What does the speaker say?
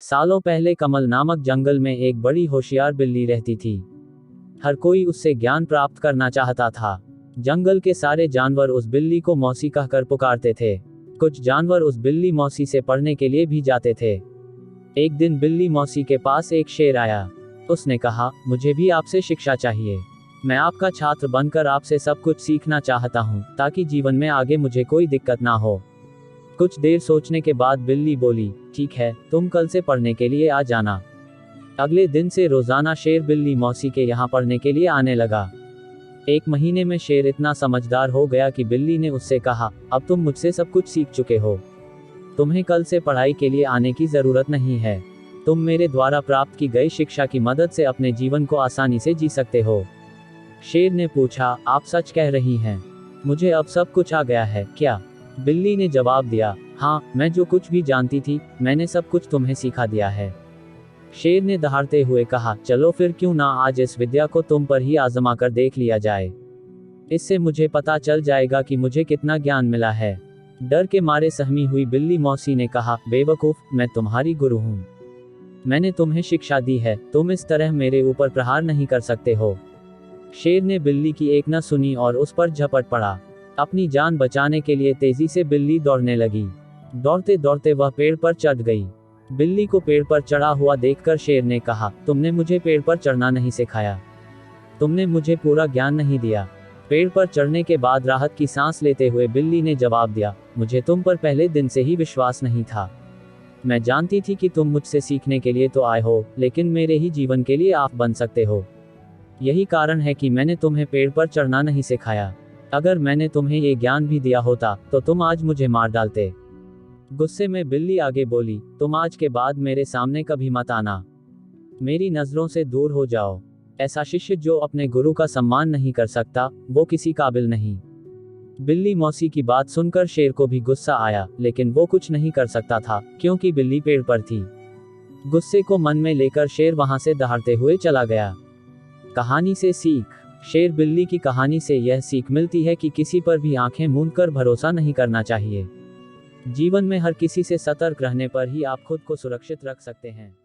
सालों पहले कमल नामक जंगल में एक बड़ी होशियार बिल्ली रहती थी। हर कोई उससे ज्ञान प्राप्त करना चाहता था। जंगल के सारे जानवर उस बिल्ली को मौसी कहकर पुकारते थे। कुछ जानवर उस बिल्ली मौसी से पढ़ने के लिए भी जाते थे। एक दिन बिल्ली मौसी के पास एक शेर आया। उसने कहा, मुझे भी आपसे शिक्षा चाहिए। मैं आपका छात्र बनकर आपसे सब कुछ सीखना चाहता हूँ, ताकि जीवन में आगे मुझे कोई दिक्कत ना हो। कुछ देर सोचने के बाद बिल्ली बोली, ठीक है, तुम कल से पढ़ने के लिए आ जाना। अगले दिन से रोजाना शेर बिल्ली मौसी के यहाँ पढ़ने के लिए आने लगा। एक महीने में शेर इतना समझदार हो गया कि बिल्ली ने उससे कहा, अब तुम मुझसे सब कुछ सीख चुके हो। तुम्हें कल से पढ़ाई के लिए आने की जरूरत नहीं है। तुम मेरे द्वारा प्राप्त की गई शिक्षा की मदद से अपने जीवन को आसानी से जी सकते हो। शेर ने पूछा, आप सच कह रही हैं? मुझे अब सब कुछ आ गया है क्या? बिल्ली ने जवाब दिया, हाँ, मैं जो कुछ भी जानती थी, मैंने सब कुछ तुम्हें सिखा दिया है। शेर ने दहाड़ते हुए कहा, चलो फिर क्यों ना आज इस विद्या को तुम पर ही आजमा कर देख लिया जाए। इससे मुझे पता चल जाएगा कि मुझे कितना ज्ञान मिला है। डर के मारे सहमी हुई बिल्ली मौसी ने कहा, बेवकूफ, मैं तुम्हारी गुरु हूँ। मैंने तुम्हें शिक्षा दी है, तुम इस तरह मेरे ऊपर प्रहार नहीं कर सकते हो। शेर ने बिल्ली की एक न सुनी और उस पर झपट पड़ा। अपनी जान बचाने के लिए तेजी से बिल्ली दौड़ने लगी। दौड़ते दौड़ते वह पेड़ पर चढ़ गई। बिल्ली को पेड़ पर चढ़ा हुआ देखकर शेर ने कहा, तुमने मुझे पेड़ पर चढ़ना नहीं सिखाया। तुमने मुझे पूरा ज्ञान नहीं दिया। पेड़ पर चढ़ने के बाद राहत की सांस लेते हुए बिल्ली ने जवाब दिया, मुझे तुम पर पहले दिन से ही विश्वास नहीं था। मैं जानती थी कि तुम मुझसे सीखने के लिए तो आए हो, लेकिन मेरे ही जीवन के लिए आप बन सकते हो। यही कारण है कि मैंने तुम्हें पेड़ पर चढ़ना नहीं सिखाया। अगर मैंने तुम्हें ये ज्ञान भी दिया होता, तो तुम आज मुझे मार डालते। गुस्से में बिल्ली आगे बोली, तुम आज के बाद मेरे सामने कभी मत आना। मेरी नजरों से दूर हो जाओ। ऐसा शिष्य जो अपने गुरु का सम्मान नहीं कर सकता, वो किसी काबिल नहीं। बिल्ली मौसी की बात सुनकर शेर को भी गुस्सा आया, लेकिन वो कुछ नहीं कर सकता था, क्योंकि बिल्ली पेड़ पर थी। गुस्से को मन में लेकर शेर वहां से दहाड़ते हुए चला गया। कहानी से सीख। शेर बिल्ली की कहानी से यह सीख मिलती है कि किसी पर भी आंखें मूंद कर भरोसा नहीं करना चाहिए। जीवन में हर किसी से सतर्क रहने पर ही आप खुद को सुरक्षित रख सकते हैं।